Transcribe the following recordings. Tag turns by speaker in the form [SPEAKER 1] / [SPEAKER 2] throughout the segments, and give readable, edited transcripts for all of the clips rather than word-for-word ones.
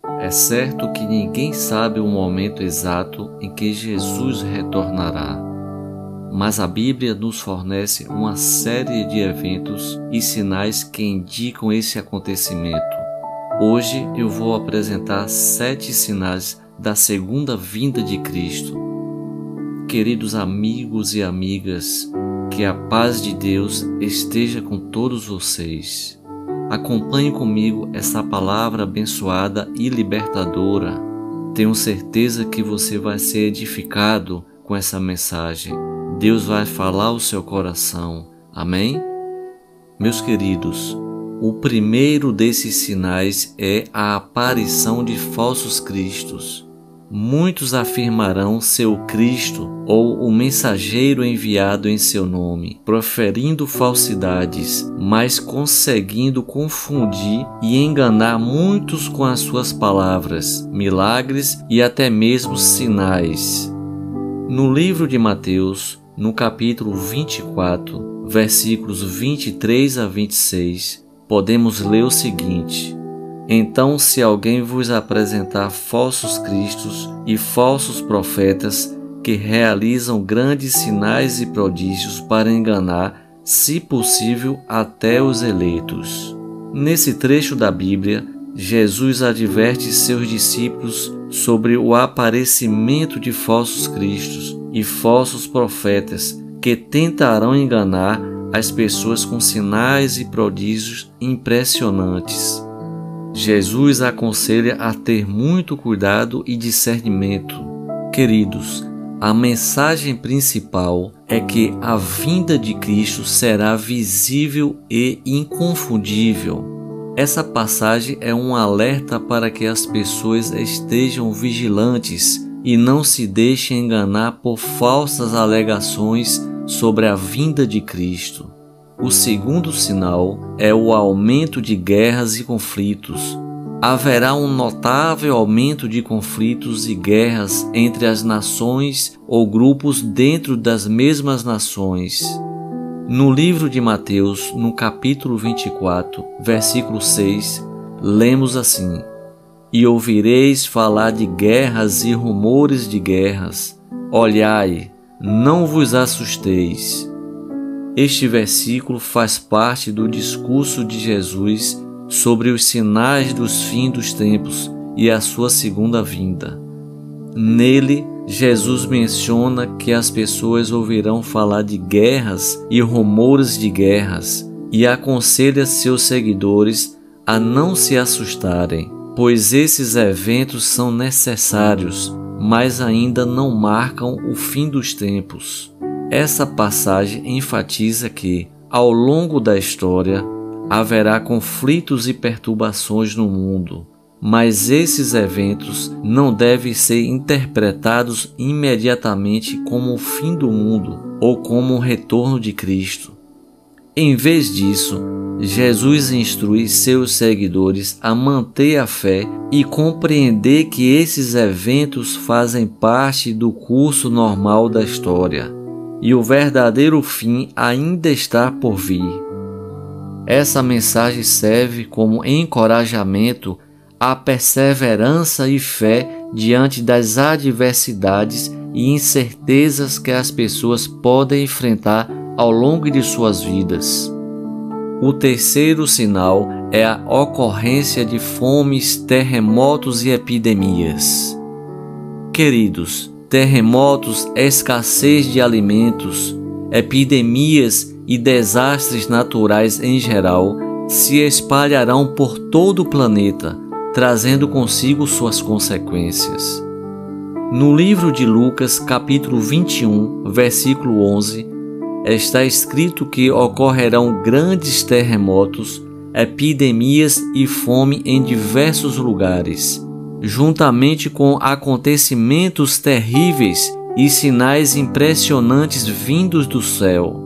[SPEAKER 1] É certo que ninguém sabe o momento exato em que Jesus retornará, mas a Bíblia nos fornece uma série de eventos e sinais que indicam esse acontecimento. Hoje eu vou apresentar 7 sinais da segunda vinda de Cristo. Queridos amigos e amigas, que a paz de Deus esteja com todos vocês. Acompanhe comigo essa palavra abençoada e libertadora. Tenho certeza que você vai ser edificado com essa mensagem. Deus vai falar ao seu coração. Amém? Meus queridos, o primeiro desses sinais é a aparição de falsos cristos. Muitos afirmarão ser o Cristo ou o mensageiro enviado em seu nome, proferindo falsidades, mas conseguindo confundir e enganar muitos com as suas palavras, milagres e até mesmo sinais. No livro de Mateus, no capítulo 24, versículos 23 a 26, podemos ler o seguinte: Então, se alguém vos apresentar falsos cristos e falsos profetas que realizam grandes sinais e prodígios para enganar, se possível, até os eleitos. Nesse trecho da Bíblia, Jesus adverte seus discípulos sobre o aparecimento de falsos cristos e falsos profetas que tentarão enganar as pessoas com sinais e prodígios impressionantes. Jesus aconselha a ter muito cuidado e discernimento. Queridos, a mensagem principal é que a vinda de Cristo será visível e inconfundível. Essa passagem é um alerta para que as pessoas estejam vigilantes e não se deixem enganar por falsas alegações sobre a vinda de Cristo. O segundo sinal é o aumento de guerras e conflitos. Haverá um notável aumento de conflitos e guerras entre as nações ou grupos dentro das mesmas nações. No livro de Mateus, no capítulo 24, versículo 6, lemos assim: E ouvireis falar de guerras e rumores de guerras. Olhai, não vos assusteis. Este versículo faz parte do discurso de Jesus sobre os sinais dos fins dos tempos e a sua segunda vinda. Nele, Jesus menciona que as pessoas ouvirão falar de guerras e rumores de guerras e aconselha seus seguidores a não se assustarem, pois esses eventos são necessários, mas ainda não marcam o fim dos tempos. Essa passagem enfatiza que, ao longo da história, haverá conflitos e perturbações no mundo, mas esses eventos não devem ser interpretados imediatamente como o fim do mundo ou como o retorno de Cristo. Em vez disso, Jesus instrui seus seguidores a manter a fé e compreender que esses eventos fazem parte do curso normal da história e o verdadeiro fim ainda está por vir. Essa mensagem serve como encorajamento à perseverança e fé diante das adversidades e incertezas que as pessoas podem enfrentar ao longo de suas vidas. O terceiro sinal é a ocorrência de fomes, terremotos e epidemias. Queridos, terremotos, escassez de alimentos, epidemias e desastres naturais em geral se espalharão por todo o planeta, trazendo consigo suas consequências. No livro de Lucas, capítulo 21, versículo 11, está escrito que ocorrerão grandes terremotos, epidemias e fome em diversos lugares, juntamente com acontecimentos terríveis e sinais impressionantes vindos do céu.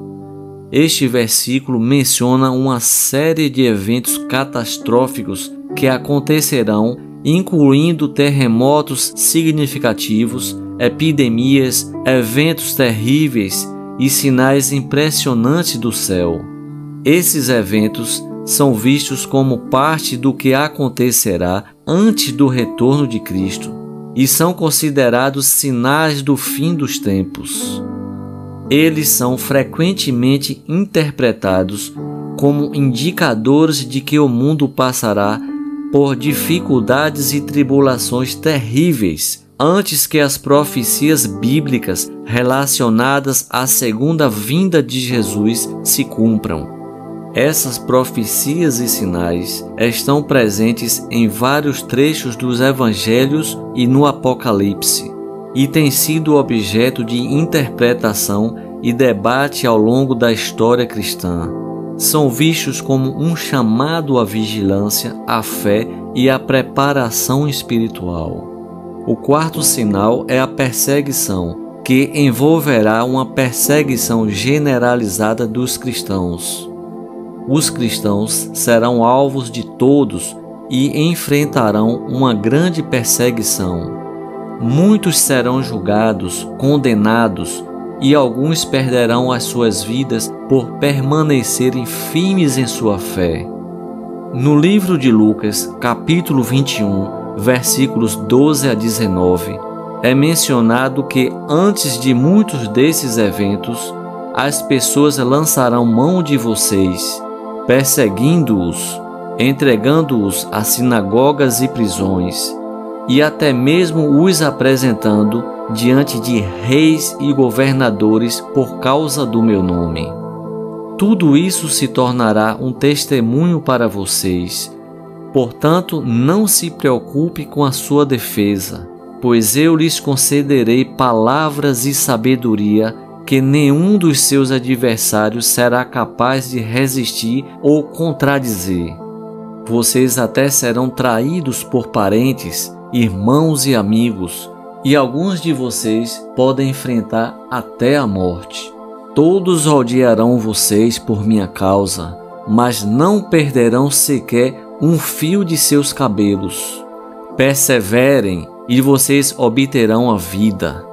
[SPEAKER 1] Este versículo menciona uma série de eventos catastróficos que acontecerão, incluindo terremotos significativos, epidemias, eventos terríveis e sinais impressionantes do céu. Esses eventos são vistos como parte do que acontecerá antes do retorno de Cristo e são considerados sinais do fim dos tempos. Eles são frequentemente interpretados como indicadores de que o mundo passará por dificuldades e tribulações terríveis antes que as profecias bíblicas relacionadas à segunda vinda de Jesus se cumpram. Essas profecias e sinais estão presentes em vários trechos dos Evangelhos e no Apocalipse, e têm sido objeto de interpretação e debate ao longo da história cristã. São vistos como um chamado à vigilância, à fé e à preparação espiritual. O quarto sinal é a perseguição, que envolverá uma perseguição generalizada dos cristãos. Os cristãos serão alvos de todos e enfrentarão uma grande perseguição. Muitos serão julgados, condenados, e alguns perderão as suas vidas por permanecerem firmes em sua fé. No livro de Lucas, capítulo 21, versículos 12 a 19, é mencionado que antes de muitos desses eventos, as pessoas lançarão mão de vocês, perseguindo-os, entregando-os a sinagogas e prisões, e até mesmo os apresentando diante de reis e governadores por causa do meu nome. Tudo isso se tornará um testemunho para vocês. Portanto, não se preocupe com a sua defesa, pois eu lhes concederei palavras e sabedoria que nenhum dos seus adversários será capaz de resistir ou contradizer. Vocês até serão traídos por parentes, irmãos e amigos, e alguns de vocês podem enfrentar até a morte. Todos odiarão vocês por minha causa, mas não perderão sequer um fio de seus cabelos. Perseverem e vocês obterão a vida.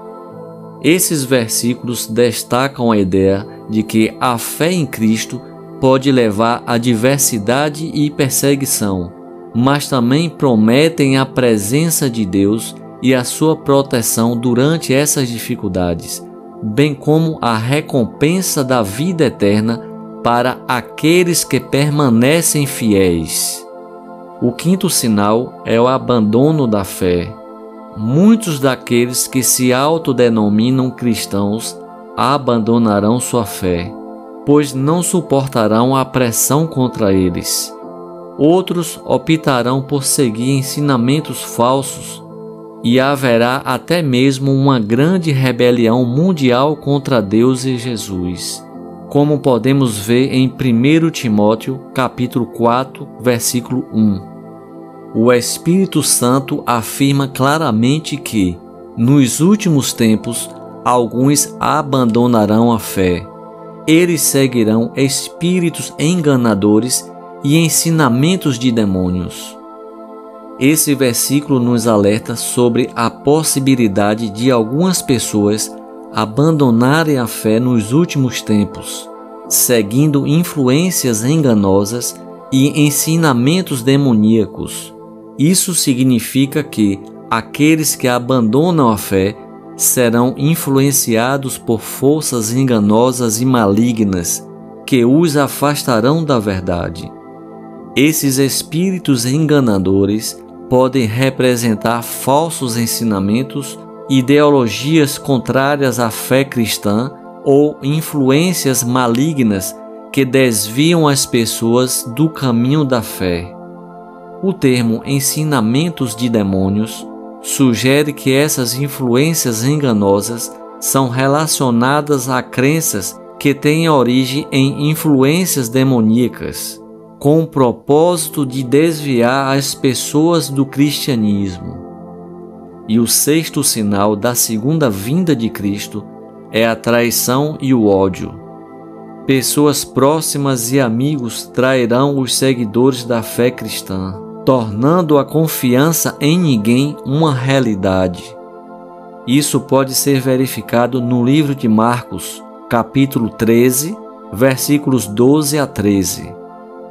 [SPEAKER 1] Esses versículos destacam a ideia de que a fé em Cristo pode levar a adversidade e perseguição, mas também prometem a presença de Deus e a sua proteção durante essas dificuldades, bem como a recompensa da vida eterna para aqueles que permanecem fiéis. O quinto sinal é o abandono da fé. Muitos daqueles que se autodenominam cristãos abandonarão sua fé, pois não suportarão a pressão contra eles. Outros optarão por seguir ensinamentos falsos e haverá até mesmo uma grande rebelião mundial contra Deus e Jesus, como podemos ver em 1 Timóteo, capítulo 4, versículo 1. O Espírito Santo afirma claramente que, nos últimos tempos, alguns abandonarão a fé. Eles seguirão espíritos enganadores e ensinamentos de demônios. Esse versículo nos alerta sobre a possibilidade de algumas pessoas abandonarem a fé nos últimos tempos, seguindo influências enganosas e ensinamentos demoníacos. Isso significa que aqueles que abandonam a fé serão influenciados por forças enganosas e malignas que os afastarão da verdade. Esses espíritos enganadores podem representar falsos ensinamentos, ideologias contrárias à fé cristã ou influências malignas que desviam as pessoas do caminho da fé. O termo ensinamentos de demônios sugere que essas influências enganosas são relacionadas a crenças que têm origem em influências demoníacas, com o propósito de desviar as pessoas do cristianismo. E o sexto sinal da segunda vinda de Cristo é a traição e o ódio. Pessoas próximas e amigos trairão os seguidores da fé cristã, tornando a confiança em ninguém uma realidade. Isso pode ser verificado no livro de Marcos, capítulo 13, versículos 12 a 13.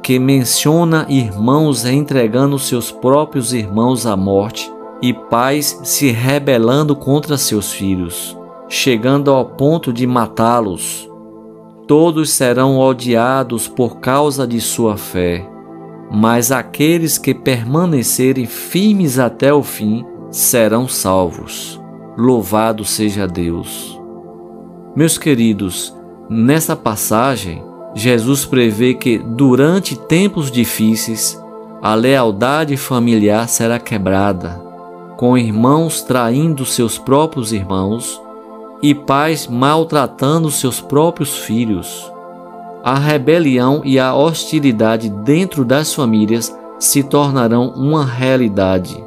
[SPEAKER 1] que menciona irmãos entregando seus próprios irmãos à morte e pais se rebelando contra seus filhos, chegando ao ponto de matá-los. Todos serão odiados por causa de sua fé, mas aqueles que permanecerem firmes até o fim serão salvos. Louvado seja Deus! Meus queridos, nessa passagem, Jesus prevê que, durante tempos difíceis, a lealdade familiar será quebrada, com irmãos traindo seus próprios irmãos e pais maltratando seus próprios filhos. A rebelião e a hostilidade dentro das famílias se tornarão uma realidade.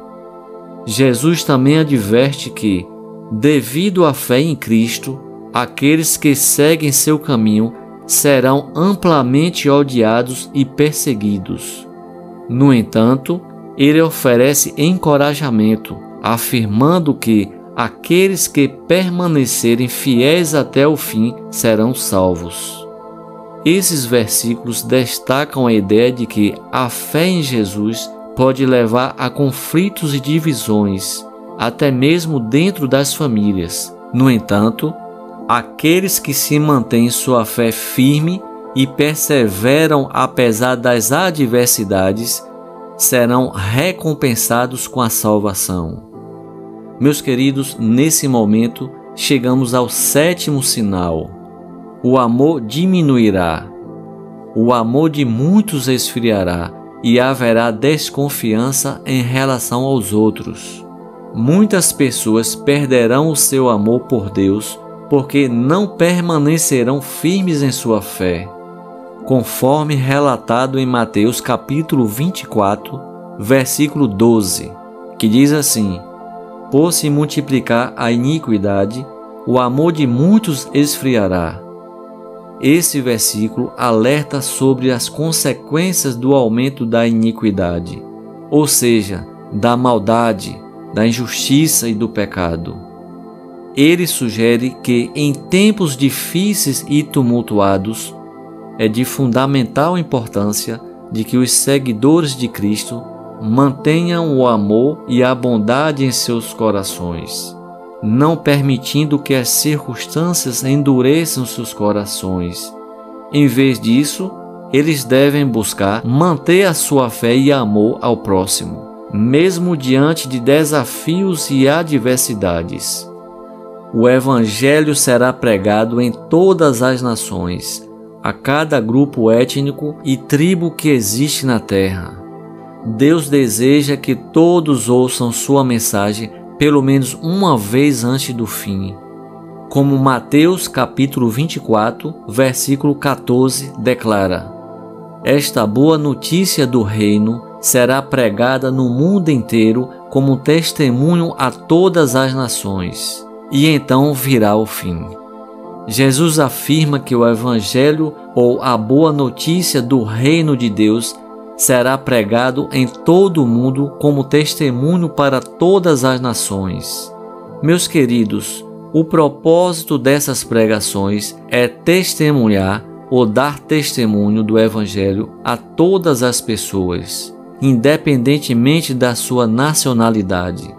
[SPEAKER 1] Jesus também adverte que, devido à fé em Cristo, aqueles que seguem seu caminho serão amplamente odiados e perseguidos. No entanto, ele oferece encorajamento, afirmando que aqueles que permanecerem fiéis até o fim serão salvos. Esses versículos destacam a ideia de que a fé em Jesus pode levar a conflitos e divisões, até mesmo dentro das famílias. No entanto, aqueles que se mantêm sua fé firme e perseveram apesar das adversidades serão recompensados com a salvação. Meus queridos, nesse momento chegamos ao 7º sinal. O amor diminuirá, o amor de muitos esfriará e haverá desconfiança em relação aos outros. Muitas pessoas perderão o seu amor por Deus porque não permanecerão firmes em sua fé, conforme relatado em Mateus capítulo 24, versículo 12, que diz assim: por se multiplicar a iniquidade, o amor de muitos esfriará. Esse versículo alerta sobre as consequências do aumento da iniquidade, ou seja, da maldade, da injustiça e do pecado. Ele sugere que, em tempos difíceis e tumultuados, é de fundamental importância de que os seguidores de Cristo mantenham o amor e a bondade em seus corações, não permitindo que as circunstâncias endureçam seus corações. Em vez disso, eles devem buscar manter a sua fé e amor ao próximo, mesmo diante de desafios e adversidades. O Evangelho será pregado em todas as nações, a cada grupo étnico e tribo que existe na terra. Deus deseja que todos ouçam sua mensagem pelo menos uma vez antes do fim. Como Mateus capítulo 24, versículo 14 declara: esta boa notícia do reino será pregada no mundo inteiro como testemunho a todas as nações. E então virá o fim. Jesus afirma que o Evangelho, ou a boa notícia do reino de Deus, será pregado em todo o mundo como testemunho para todas as nações. Meus queridos, o propósito dessas pregações é testemunhar ou dar testemunho do Evangelho a todas as pessoas, independentemente da sua nacionalidade.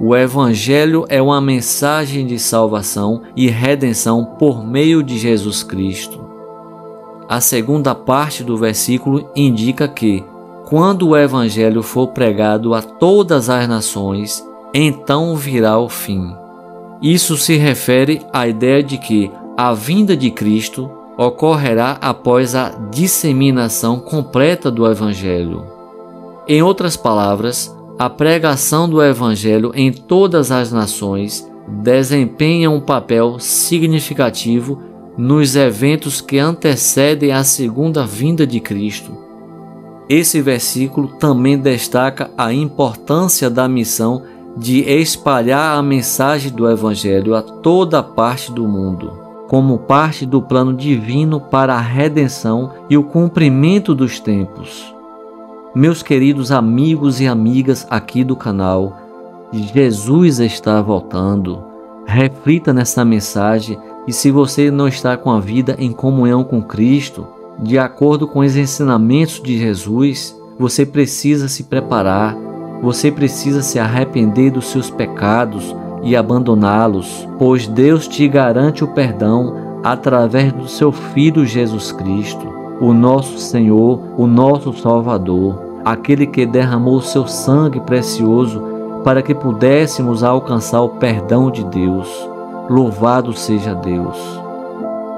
[SPEAKER 1] O Evangelho é uma mensagem de salvação e redenção por meio de Jesus Cristo. A segunda parte do versículo indica que, quando o Evangelho for pregado a todas as nações, então virá o fim. Isso se refere à ideia de que a vinda de Cristo ocorrerá após a disseminação completa do Evangelho. Em outras palavras, a pregação do Evangelho em todas as nações desempenha um papel significativo nos eventos que antecedem a segunda vinda de Cristo. Esse versículo também destaca a importância da missão de espalhar a mensagem do Evangelho a toda parte do mundo, como parte do plano divino para a redenção e o cumprimento dos tempos. Meus queridos amigos e amigas aqui do canal, Jesus está voltando. Reflita nessa mensagem e, se você não está com a vida em comunhão com Cristo, de acordo com os ensinamentos de Jesus, você precisa se preparar, você precisa se arrepender dos seus pecados e abandoná-los, pois Deus te garante o perdão através do seu Filho Jesus Cristo, o nosso Senhor, o nosso Salvador, aquele que derramou seu sangue precioso para que pudéssemos alcançar o perdão de Deus. Louvado seja Deus!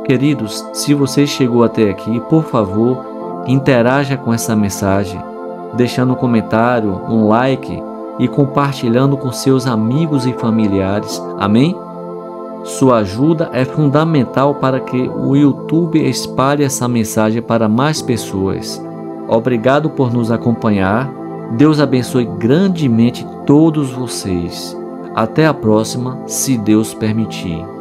[SPEAKER 1] Queridos, se você chegou até aqui, por favor, interaja com essa mensagem, deixando um comentário, um like e compartilhando com seus amigos e familiares. Amém? Sua ajuda é fundamental para que o YouTube espalhe essa mensagem para mais pessoas. Obrigado por nos acompanhar. Deus abençoe grandemente todos vocês. Até a próxima, se Deus permitir.